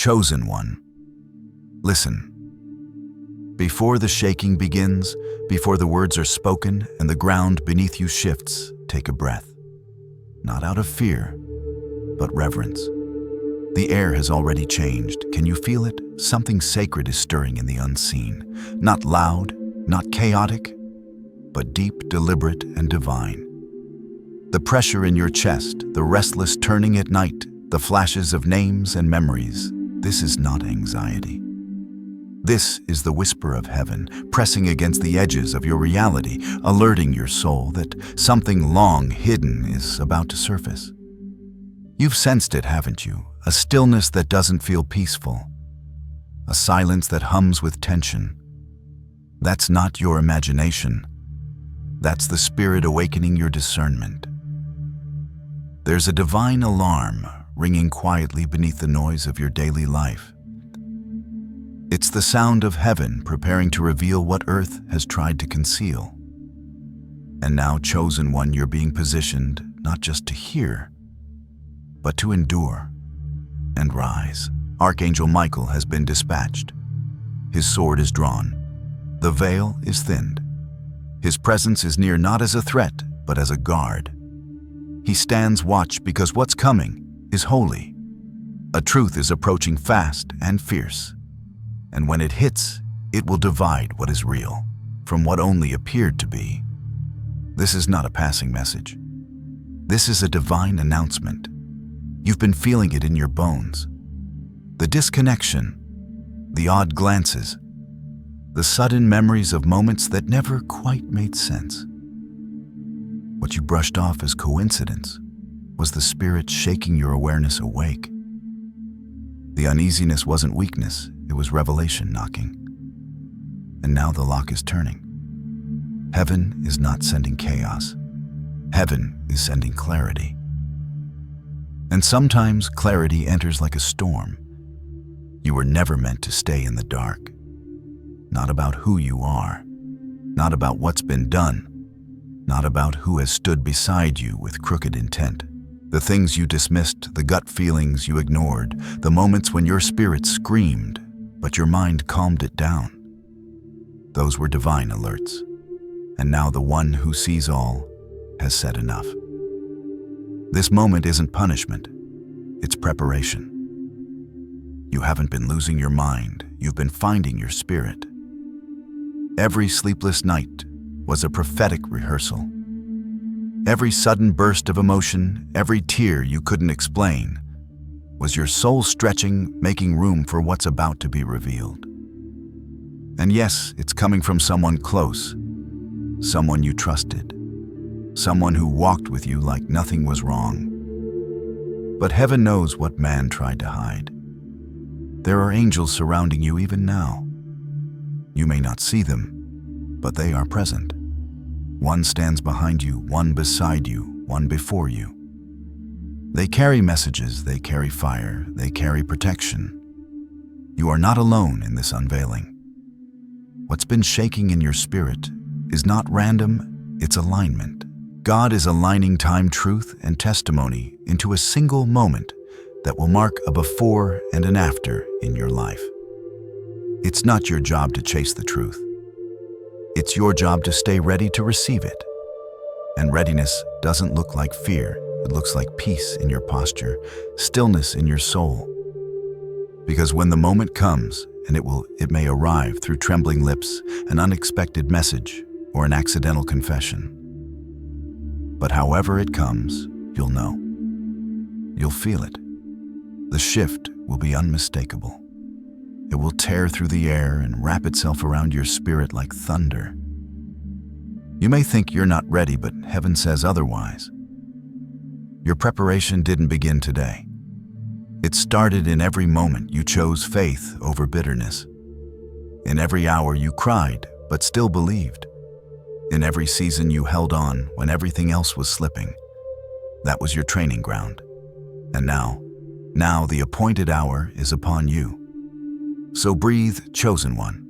Chosen one, listen. Before the shaking begins, before the words are spoken and the ground beneath you shifts, take a breath. Not out of fear, but reverence. The air has already changed. Can you feel it? Something sacred is stirring in the unseen. Not loud, not chaotic, but deep, deliberate, and divine. The pressure in your chest, the restless turning at night, the flashes of names and memories, this is not anxiety. This is the whisper of heaven, pressing against the edges of your reality, alerting your soul that something long hidden is about to surface. You've sensed it, haven't you? A stillness that doesn't feel peaceful. A silence that hums with tension. That's not your imagination. That's the Spirit awakening your discernment. There's a divine alarm ringing quietly beneath the noise of your daily life. It's the sound of heaven preparing to reveal what earth has tried to conceal. And now, chosen one, you're being positioned not just to hear, but to endure and rise. Archangel Michael has been dispatched. His sword is drawn. The veil is thinned. His presence is near not as a threat, but as a guard. He stands watch because what's coming is holy. A truth is approaching fast and fierce. And when it hits, it will divide what is real from what only appeared to be. This is not a passing message. This is a divine announcement. You've been feeling it in your bones. The disconnection, the odd glances, the sudden memories of moments that never quite made sense. What you brushed off as coincidence was the Spirit shaking your awareness awake. The uneasiness wasn't weakness, it was revelation knocking. And now the lock is turning. Heaven is not sending chaos. Heaven is sending clarity. And sometimes clarity enters like a storm. You were never meant to stay in the dark. Not about who you are, not about what's been done, not about who has stood beside you with crooked intent. The things you dismissed, the gut feelings you ignored, the moments when your spirit screamed, but your mind calmed it down. Those were divine alerts. And now the one who sees all has said enough. This moment isn't punishment, it's preparation. You haven't been losing your mind, you've been finding your spirit. Every sleepless night was a prophetic rehearsal. Every sudden burst of emotion, every tear you couldn't explain, was your soul stretching, making room for what's about to be revealed. And yes, it's coming from someone close, someone you trusted, someone who walked with you like nothing was wrong. But heaven knows what man tried to hide. There are angels surrounding you even now. You may not see them, but they are present. One stands behind you, one beside you, one before you. They carry messages, they carry fire, they carry protection. You are not alone in this unveiling. What's been shaking in your spirit is not random, it's alignment. God is aligning time, truth, and testimony into a single moment that will mark a before and an after in your life. It's not your job to chase the truth. It's your job to stay ready to receive it. And readiness doesn't look like fear. It looks like peace in your posture, stillness in your soul. Because when the moment comes, and it may arrive through trembling lips, an unexpected message, or an accidental confession. But however it comes, you'll know. You'll feel it. The shift will be unmistakable. It will tear through the air and wrap itself around your spirit like thunder. You may think you're not ready, but heaven says otherwise. Your preparation didn't begin today. It started in every moment you chose faith over bitterness. In every hour you cried, but still believed. In every season you held on when everything else was slipping. That was your training ground. And now the appointed hour is upon you. So breathe, chosen one.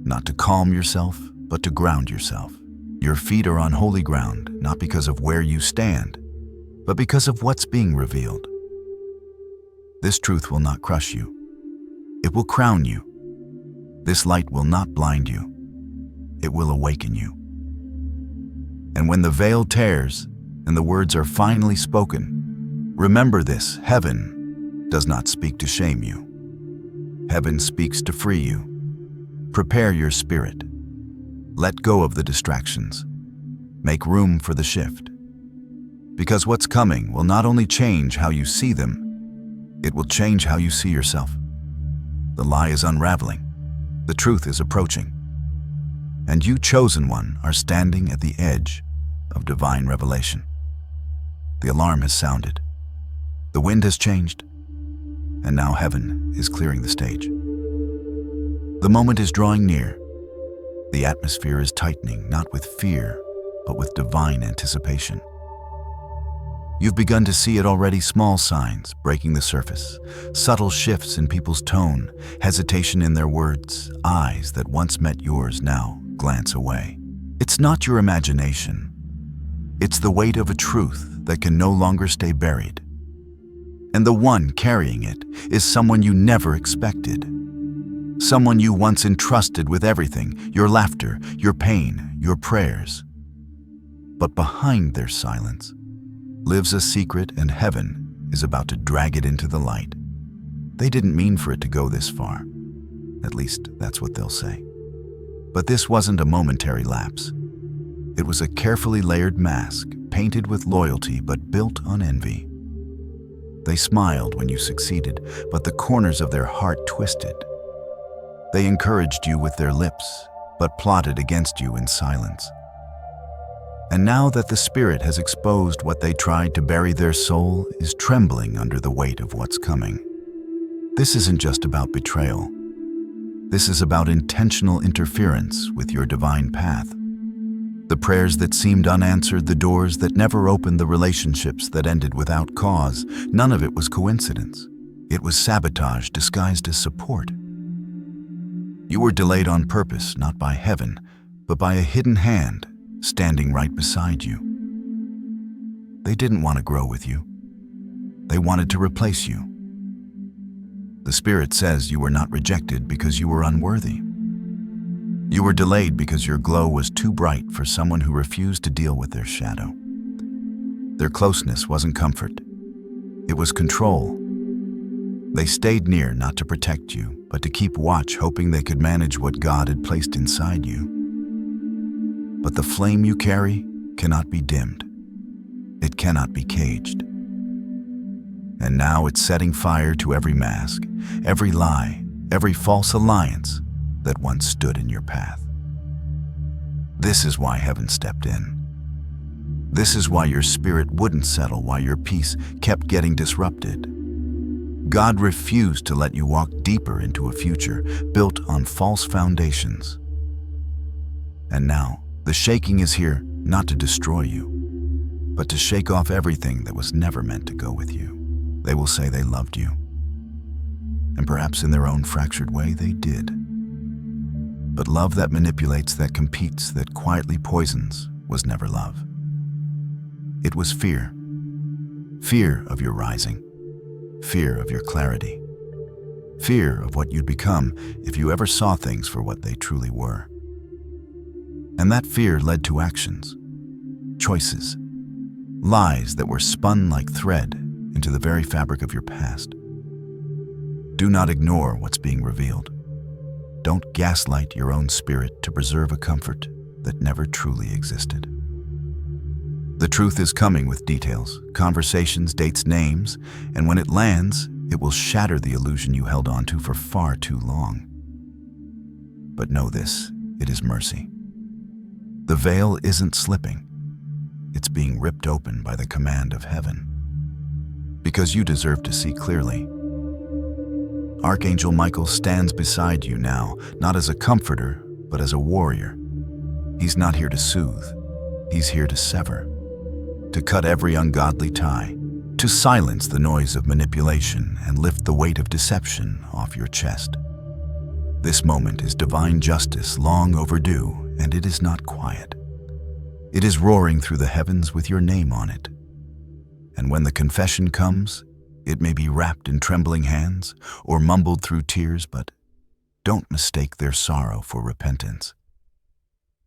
Not to calm yourself, but to ground yourself. Your feet are on holy ground, not because of where you stand, but because of what's being revealed. This truth will not crush you. It will crown you. This light will not blind you. It will awaken you. And when the veil tears and the words are finally spoken, remember this: heaven does not speak to shame you. Heaven speaks to free you. Prepare your spirit. Let go of the distractions. Make room for the shift. Because what's coming will not only change how you see them, it will change how you see yourself. The lie is unraveling. The truth is approaching. And you, chosen one, are standing at the edge of divine revelation. The alarm has sounded. The wind has changed. And now heaven is clearing the stage. The moment is drawing near. The atmosphere is tightening, not with fear, but with divine anticipation. You've begun to see it already: small signs breaking the surface, subtle shifts in people's tone, hesitation in their words, eyes that once met yours now glance away. It's not your imagination. It's the weight of a truth that can no longer stay buried. And the one carrying it is someone you never expected. Someone you once entrusted with everything: your laughter, your pain, your prayers. But behind their silence lives a secret, and heaven is about to drag it into the light. They didn't mean for it to go this far. At least, that's what they'll say. But this wasn't a momentary lapse. It was a carefully layered mask, painted with loyalty but built on envy. They smiled when you succeeded, but the corners of their heart twisted. They encouraged you with their lips, but plotted against you in silence. And now that the Spirit has exposed what they tried to bury, their soul is trembling under the weight of what's coming. This isn't just about betrayal. This is about intentional interference with your divine path. The prayers that seemed unanswered, the doors that never opened, the relationships that ended without cause, none of it was coincidence. It was sabotage disguised as support. You were delayed on purpose, not by heaven, but by a hidden hand standing right beside you. They didn't want to grow with you. They wanted to replace you. The Spirit says you were not rejected because you were unworthy. You were delayed because your glow was too bright for someone who refused to deal with their shadow. Their closeness wasn't comfort. It was control. They stayed near not to protect you, but to keep watch, hoping they could manage what God had placed inside you. But the flame you carry cannot be dimmed. It cannot be caged. And now it's setting fire to every mask, every lie, every false alliance that once stood in your path. This is why heaven stepped in. This is why your spirit wouldn't settle, why your peace kept getting disrupted. God refused to let you walk deeper into a future built on false foundations. And now, the shaking is here not to destroy you, but to shake off everything that was never meant to go with you. They will say they loved you. And perhaps in their own fractured way, they did. But love that manipulates, that competes, that quietly poisons was never love. It was fear. Fear of your rising. Fear of your clarity. Fear of what you'd become if you ever saw things for what they truly were. And that fear led to actions, choices, lies that were spun like thread into the very fabric of your past. Do not ignore what's being revealed. Don't gaslight your own spirit to preserve a comfort that never truly existed. The truth is coming with details, conversations, dates, names, and when it lands, it will shatter the illusion you held on to for far too long. But know this, it is mercy. The veil isn't slipping. It's being ripped open by the command of heaven. Because you deserve to see clearly. Archangel Michael stands beside you now, not as a comforter, but as a warrior. He's not here to soothe. He's here to sever, to cut every ungodly tie, to silence the noise of manipulation and lift the weight of deception off your chest. This moment is divine justice, long overdue, and it is not quiet. It is roaring through the heavens with your name on it. And when the confession comes, It may be wrapped in trembling hands or mumbled through tears, but don't mistake their sorrow for repentance.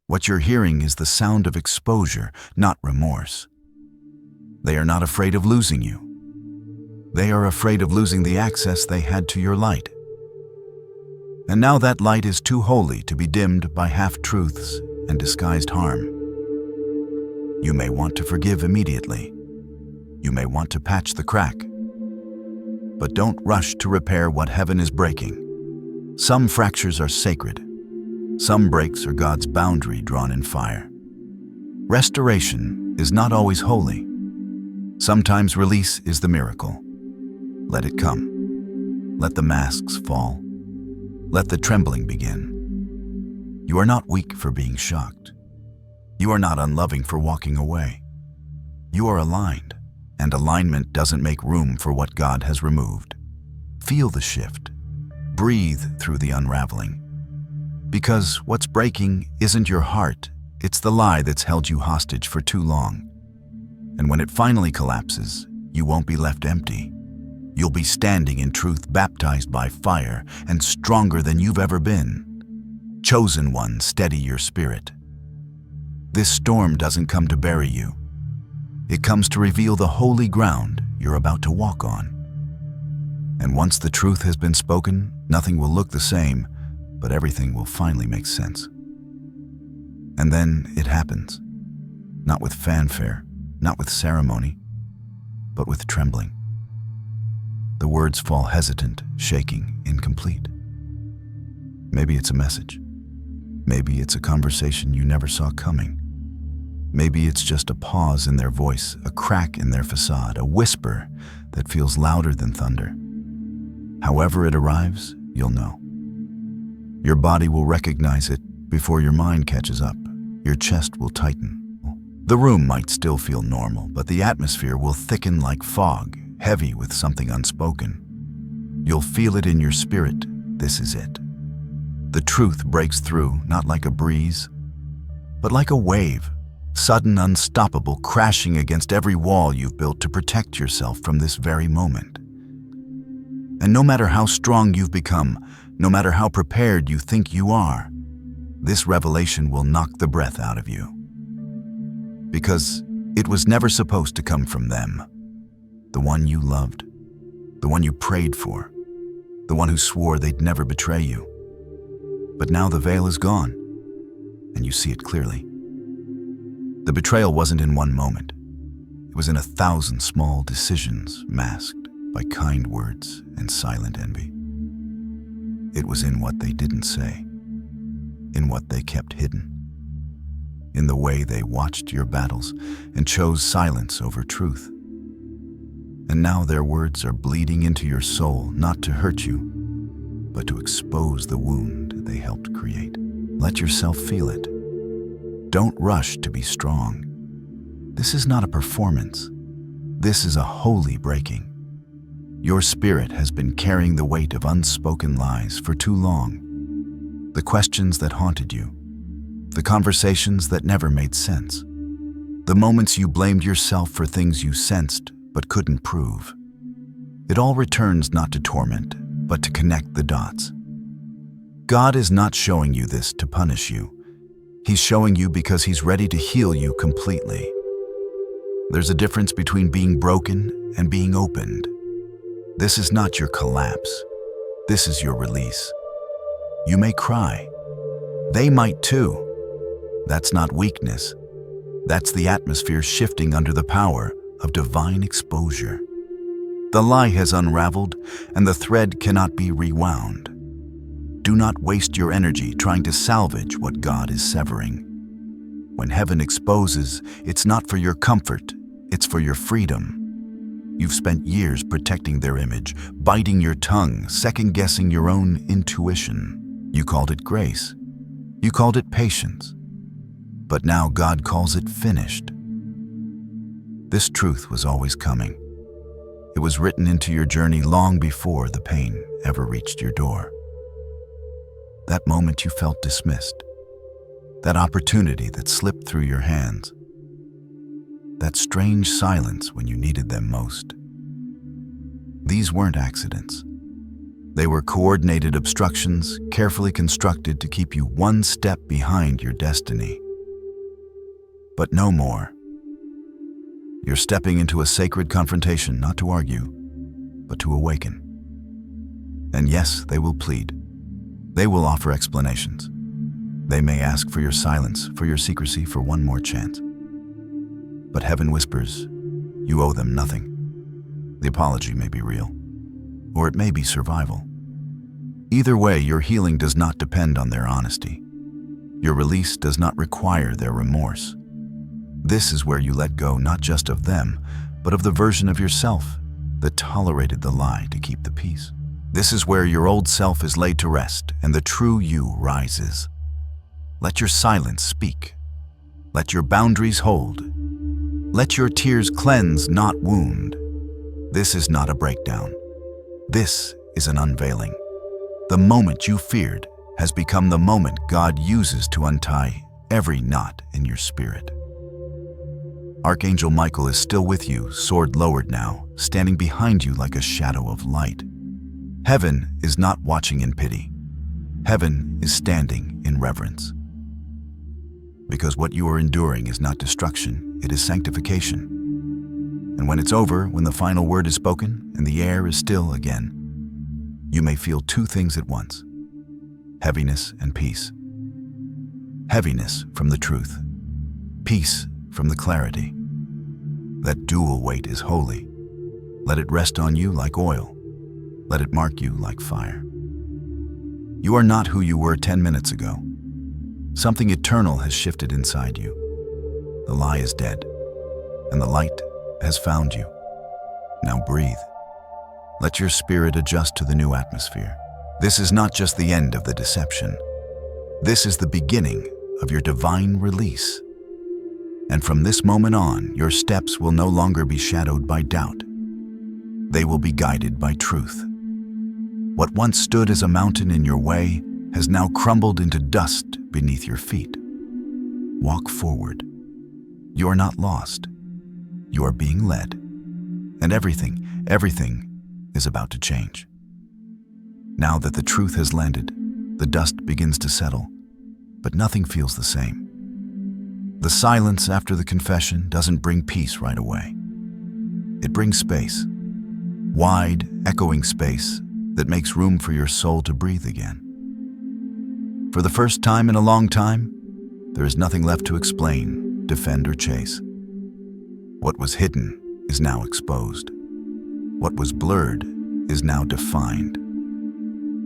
What you're hearing is the sound of exposure, not remorse. They are not afraid of losing you. They are afraid of losing the access they had to your light. And now that light is too holy to be dimmed by half-truths and disguised harm. You may want to forgive immediately. You may want to patch the crack. But don't rush to repair what heaven is breaking. Some fractures are sacred. Some breaks are God's boundary drawn in fire. Restoration is not always holy. Sometimes release is the miracle. Let it come. Let the masks fall. Let the trembling begin. You are not weak for being shocked. You are not unloving for walking away. You are aligned, and alignment doesn't make room for what God has removed. Feel the shift. Breathe through the unraveling. Because what's breaking isn't your heart, it's the lie that's held you hostage for too long. And when it finally collapses, you won't be left empty. You'll be standing in truth, baptized by fire and stronger than you've ever been. Chosen one, steady your spirit. This storm doesn't come to bury you. It comes to reveal the holy ground you're about to walk on. And once the truth has been spoken, nothing will look the same, but everything will finally make sense. And then it happens. Not with fanfare, not with ceremony, but with trembling. The words fall hesitant, shaking, incomplete. Maybe it's a message. Maybe it's a conversation you never saw coming. Maybe it's just a pause in their voice, a crack in their facade, a whisper that feels louder than thunder. However it arrives, you'll know. Your body will recognize it before your mind catches up. Your chest will tighten. The room might still feel normal, but the atmosphere will thicken like fog, heavy with something unspoken. You'll feel it in your spirit. This is it. The truth breaks through, not like a breeze, but like a wave, sudden, unstoppable, crashing against every wall you've built to protect yourself from this very moment. And no matter how strong you've become, no matter how prepared you think you are, this revelation will knock the breath out of you. Because it was never supposed to come from them. The one you loved, the one you prayed for, the one who swore they'd never betray you. But now the veil is gone, and you see it clearly. The betrayal wasn't in one moment. It was in 1,000 small decisions masked by kind words and silent envy. It was in what they didn't say, in what they kept hidden, in the way they watched your battles and chose silence over truth. And now their words are bleeding into your soul, not to hurt you, but to expose the wound they helped create. Let yourself feel it. Don't rush to be strong. This is not a performance. This is a holy breaking. Your spirit has been carrying the weight of unspoken lies for too long. The questions that haunted you, the conversations that never made sense, the moments you blamed yourself for things you sensed but couldn't prove. It all returns not to torment, but to connect the dots. God is not showing you this to punish you. He's showing you because He's ready to heal you completely. There's a difference between being broken and being opened. This is not your collapse. This is your release. You may cry. They might too. That's not weakness. That's the atmosphere shifting under the power of divine exposure. The lie has unraveled, and the thread cannot be rewound. Do not waste your energy trying to salvage what God is severing. When heaven exposes, it's not for your comfort, it's for your freedom. You've spent years protecting their image, biting your tongue, second-guessing your own intuition. You called it grace. You called it patience. But now God calls it finished. This truth was always coming. It was written into your journey long before the pain ever reached your door. That moment you felt dismissed. That opportunity that slipped through your hands. That strange silence when you needed them most. These weren't accidents. They were coordinated obstructions, carefully constructed to keep you one step behind your destiny. But no more. You're stepping into a sacred confrontation, not to argue, but to awaken. And yes, they will plead. They will offer explanations. They may ask for your silence, for your secrecy, for one more chance. But heaven whispers, you owe them nothing. The apology may be real, or it may be survival. Either way, your healing does not depend on their honesty. Your release does not require their remorse. This is where you let go not just of them, but of the version of yourself that tolerated the lie to keep the peace. This is where your old self is laid to rest and the true you rises. Let your silence speak. Let your boundaries hold. Let your tears cleanse, not wound. This is not a breakdown. This is an unveiling. The moment you feared has become the moment God uses to untie every knot in your spirit. Archangel Michael is still with you, sword lowered now, standing behind you like a shadow of light. Heaven is not watching in pity. Heaven is standing in reverence. Because what you are enduring is not destruction, it is sanctification. And when it's over, when the final word is spoken and the air is still again, you may feel two things at once: heaviness and peace. Heaviness from the truth, peace from the clarity. That dual weight is holy. Let it rest on you like oil. Let it mark you like fire. You are not who you were 10 minutes ago. Something eternal has shifted inside you. The lie is dead, and the light has found you. Now breathe. Let your spirit adjust to the new atmosphere. This is not just the end of the deception. This is the beginning of your divine release. And from this moment on, your steps will no longer be shadowed by doubt. They will be guided by truth. What once stood as a mountain in your way has now crumbled into dust beneath your feet. Walk forward. You are not lost. You are being led. And everything is about to change. Now that the truth has landed, the dust begins to settle, but nothing feels the same. The silence after the confession doesn't bring peace right away. It brings space, wide, echoing space that makes room for your soul to breathe again. For the first time in a long time, there is nothing left to explain, defend, or chase. What was hidden is now exposed. What was blurred is now defined.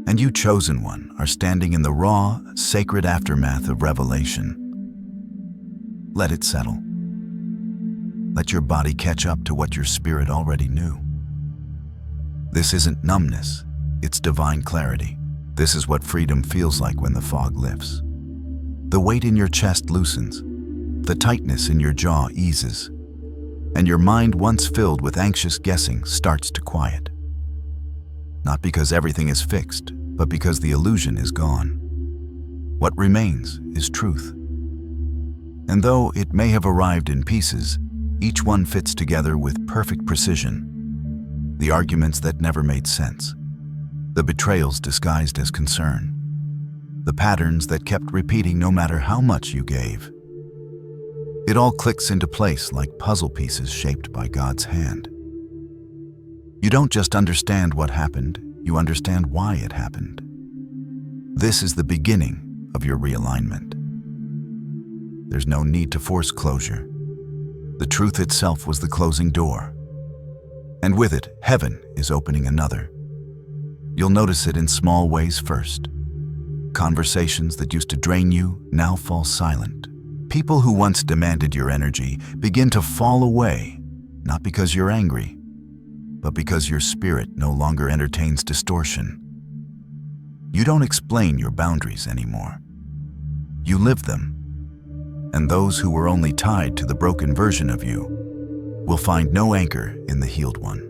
And you, chosen one, are standing in the raw, sacred aftermath of revelation. Let it settle. Let your body catch up to what your spirit already knew. This isn't numbness, it's divine clarity. This is what freedom feels like when the fog lifts. The weight in your chest loosens, the tightness in your jaw eases, and your mind, once filled with anxious guessing, starts to quiet. Not because everything is fixed, but because the illusion is gone. What remains is truth. And though it may have arrived in pieces, each one fits together with perfect precision. The arguments that never made sense, the betrayals disguised as concern, the patterns that kept repeating no matter how much you gave. It all clicks into place like puzzle pieces shaped by God's hand. You don't just understand what happened, you understand why it happened. This is the beginning of your realignment. There's no need to force closure. The truth itself was the closing door. And with it, heaven is opening another. You'll notice it in small ways first. Conversations that used to drain you now fall silent. People who once demanded your energy begin to fall away, not because you're angry, but because your spirit no longer entertains distortion. You don't explain your boundaries anymore. You live them. And those who were only tied to the broken version of you will find no anchor in the healed one.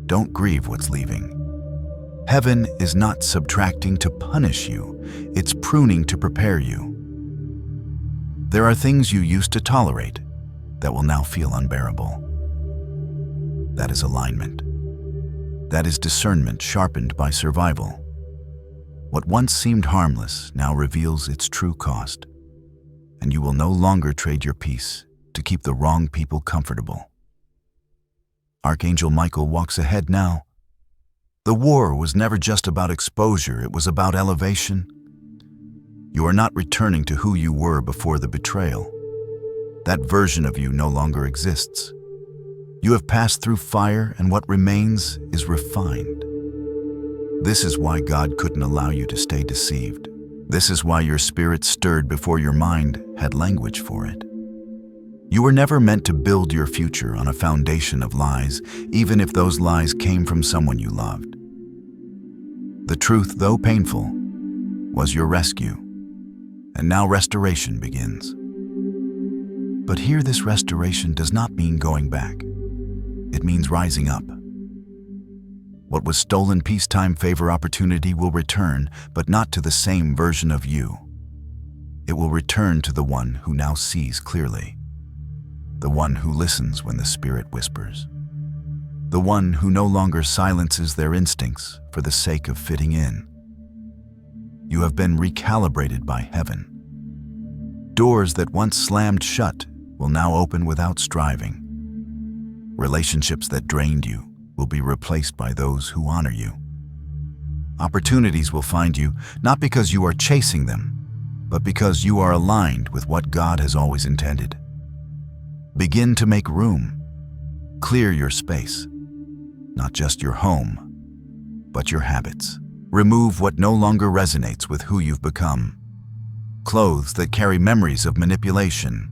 Don't grieve what's leaving. Heaven is not subtracting to punish you, it's pruning to prepare you. There are things you used to tolerate that will now feel unbearable. That is alignment. That is discernment sharpened by survival. What once seemed harmless now reveals its true cost, and you will no longer trade your peace to keep the wrong people comfortable. Archangel Michael walks ahead now. The war was never just about exposure, it was about elevation. You are not returning to who you were before the betrayal. That version of you no longer exists. You have passed through fire, and what remains is refined. This is why God couldn't allow you to stay deceived. This is why your spirit stirred before your mind had language for it. You were never meant to build your future on a foundation of lies, even if those lies came from someone you loved. The truth, though painful, was your rescue, and now restoration begins. But here, this restoration does not mean going back. It means rising up. What was stolen peacetime favor opportunity will return, but not to the same version of you. It will return to the one who now sees clearly, the one who listens when the Spirit whispers, the one who no longer silences their instincts for the sake of fitting in. You have been recalibrated by heaven. Doors that once slammed shut will now open without striving. Relationships that drained you will be replaced by those who honor you. Opportunities will find you not because you are chasing them, but because you are aligned with what God has always intended. Begin to make room. Clear your space. Not just your home, but your habits. Remove what no longer resonates with who you've become. Clothes that carry memories of manipulation.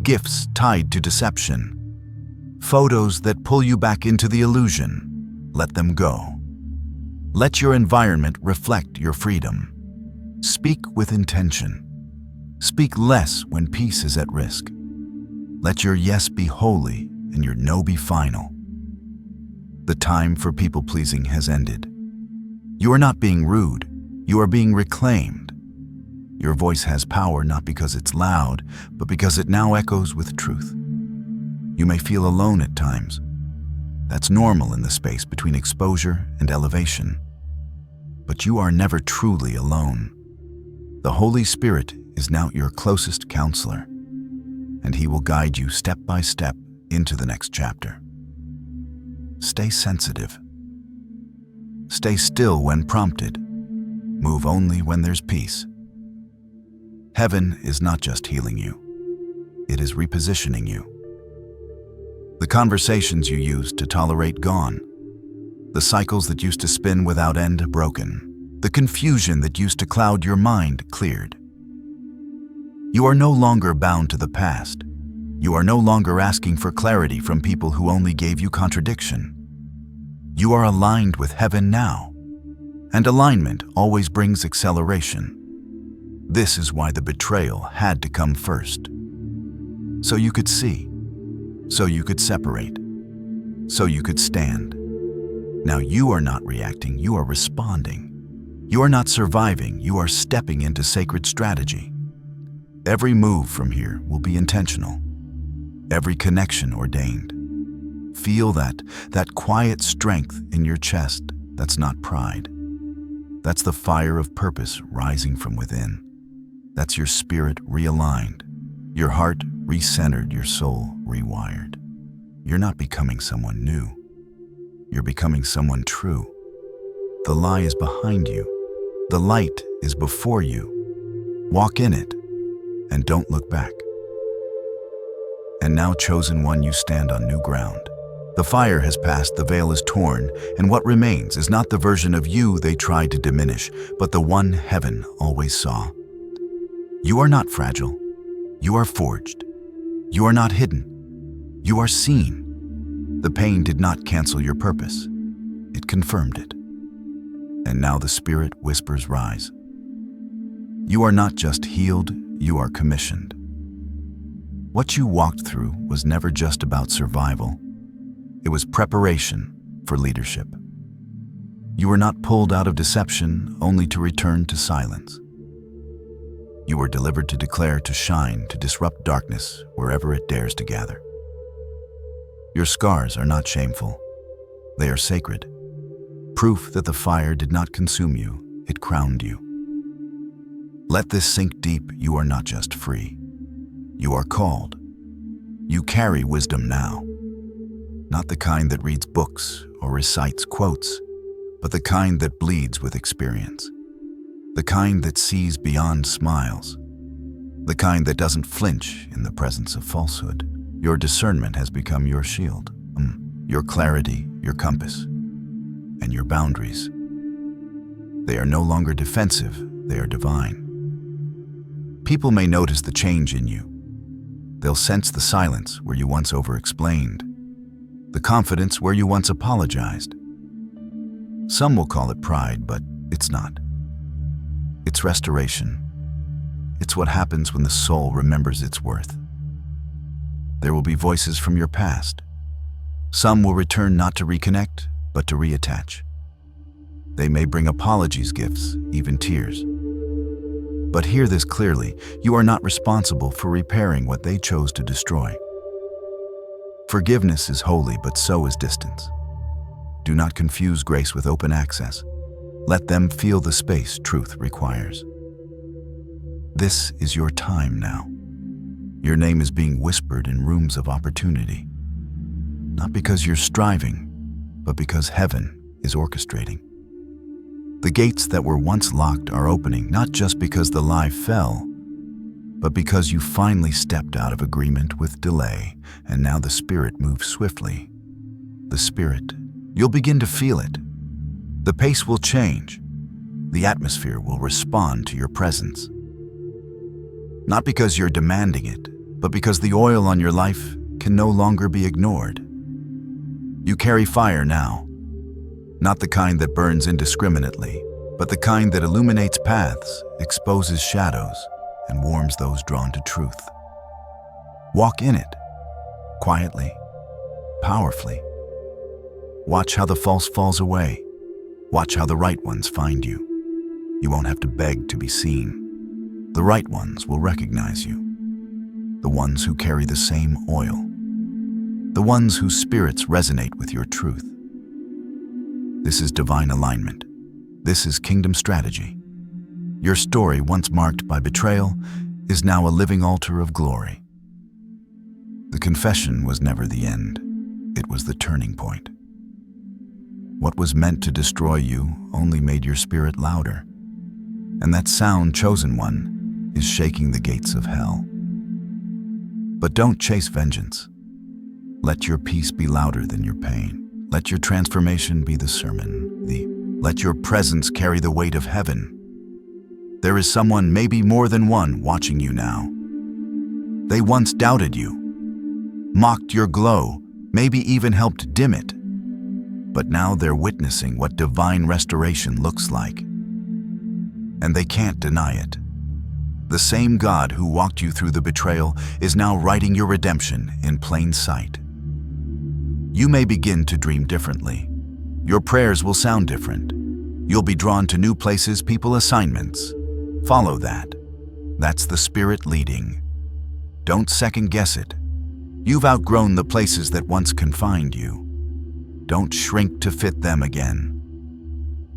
Gifts tied to deception. Photos that pull you back into the illusion. Let them go. Let your environment reflect your freedom. Speak with intention. Speak less when peace is at risk. Let your yes be holy and your no be final. The time for people-pleasing has ended. You are not being rude. You are being reclaimed. Your voice has power not because it's loud, but because it now echoes with truth. You may feel alone at times. That's normal in the space between exposure and elevation. But you are never truly alone. The Holy Spirit is now your closest counselor, and He will guide you step by step into the next chapter. Stay sensitive. Stay still when prompted. Move only when there's peace. Heaven is not just healing you. It is repositioning you. The conversations you used to tolerate gone. The cycles that used to spin without end broken. The confusion that used to cloud your mind cleared. You are no longer bound to the past. You are no longer asking for clarity from people who only gave you contradiction. You are aligned with heaven now, and alignment always brings acceleration. This is why the betrayal had to come first. So you could see, so you could separate, so you could stand. Now you are not reacting, you are responding. You are not surviving, you are stepping into sacred strategy. Every move from here will be intentional. Every connection ordained. Feel that quiet strength in your chest. That's not pride. That's the fire of purpose rising from within. That's your spirit realigned, your heart recentered, your soul rewired. You're not becoming someone new. You're becoming someone true. The lie is behind you. The light is before you. Walk in it and don't look back. And now, chosen one, you stand on new ground. The fire has passed, the veil is torn, and what remains is not the version of you they tried to diminish, but the one heaven always saw. You are not fragile. You are forged. You are not hidden. You are seen. The pain did not cancel your purpose. It confirmed it. And now the Spirit whispers, rise. You are not just healed, you are commissioned. What you walked through was never just about survival. It was preparation for leadership. You were not pulled out of deception only to return to silence. You were delivered to declare, to shine, to disrupt darkness wherever it dares to gather. Your scars are not shameful. They are sacred. proof that the fire did not consume you, it crowned you. Let this sink deep. You are not just free. You are called. You carry wisdom now. Not the kind that reads books or recites quotes, but the kind that bleeds with experience. The kind that sees beyond smiles. The kind that doesn't flinch in the presence of falsehood. Your discernment has become your shield, your clarity, your compass, and your boundaries. They are no longer defensive, they are divine. People may notice the change in you. They'll sense the silence where you once over-explained, the confidence where you once apologized. Some will call it pride, but it's not. It's restoration. It's what happens when the soul remembers its worth. There will be voices from your past. Some will return not to reconnect, but to reattach. They may bring apologies, gifts, even tears. But hear this clearly, you are not responsible for repairing what they chose to destroy. Forgiveness is holy, but so is distance. Do not confuse grace with open access. Let them feel the space truth requires. This is your time now. Your name is being whispered in rooms of opportunity. Not because you're striving, but because heaven is orchestrating. The gates that were once locked are opening, not just because the lie fell, but because you finally stepped out of agreement with delay, and now the Spirit moves swiftly. The Spirit, you'll begin to feel it. The pace will change. The atmosphere will respond to your presence. Not because you're demanding it, but because the oil on your life can no longer be ignored. You carry fire now, not the kind that burns indiscriminately, but the kind that illuminates paths, exposes shadows, and warms those drawn to truth. Walk in it, quietly, powerfully. Watch how the false falls away. Watch how the right ones find you. You won't have to beg to be seen. The right ones will recognize you. The ones who carry the same oil. The ones whose spirits resonate with your truth. This is divine alignment. This is kingdom strategy. Your story, once marked by betrayal, is now a living altar of glory. The confession was never the end. It was the turning point. What was meant to destroy you only made your spirit louder. And that sound, chosen one, is shaking the gates of hell. But don't chase vengeance. Let your peace be louder than your pain. Let your transformation be the sermon. Let your presence carry the weight of heaven. There is someone, maybe more than one, watching you now. They once doubted you, mocked your glow, maybe even helped dim it. But now they're witnessing what divine restoration looks like. And they can't deny it. The same God who walked you through the betrayal is now writing your redemption in plain sight. You may begin to dream differently. Your prayers will sound different. You'll be drawn to new places, people, assignments. Follow that. That's the Spirit leading. Don't second guess it. You've outgrown the places that once confined you. Don't shrink to fit them again.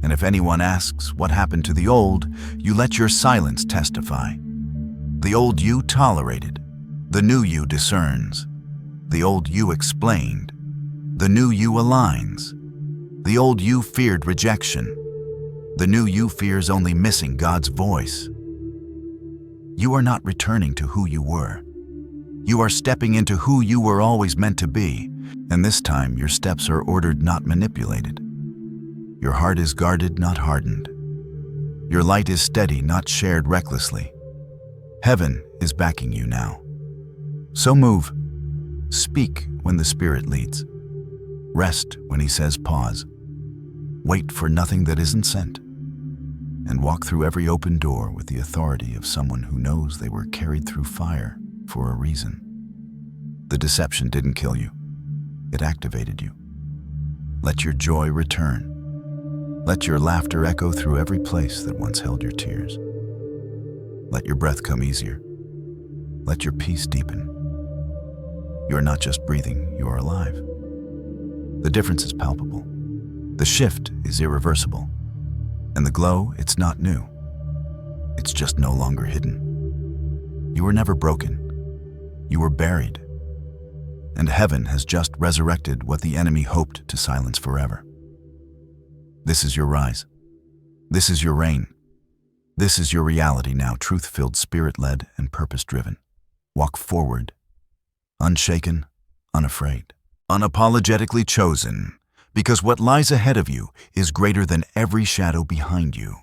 And if anyone asks what happened to the old, you let your silence testify. The old you tolerated. The new you discerns. The old you explained. The new you aligns. The old you feared rejection. The new you fears only missing God's voice. You are not returning to who you were. You are stepping into who you were always meant to be, and this time your steps are ordered, not manipulated. Your heart is guarded, not hardened. Your light is steady, not shared recklessly. Heaven is backing you now. So move. Speak when the Spirit leads. Rest when He says pause. Wait for nothing that isn't sent. And walk through every open door with the authority of someone who knows they were carried through fire for a reason. The deception didn't kill you. It activated you. Let your joy return. Let your laughter echo through every place that once held your tears. Let your breath come easier. Let your peace deepen. You are not just breathing, you are alive. The difference is palpable. The shift is irreversible. And the glow, it's not new. It's just no longer hidden. You were never broken. You were buried. And heaven has just resurrected what the enemy hoped to silence forever. This is your rise. This is your reign. This is your reality now, truth-filled, spirit-led, and purpose-driven. Walk forward, unshaken, unafraid, unapologetically chosen, because what lies ahead of you is greater than every shadow behind you.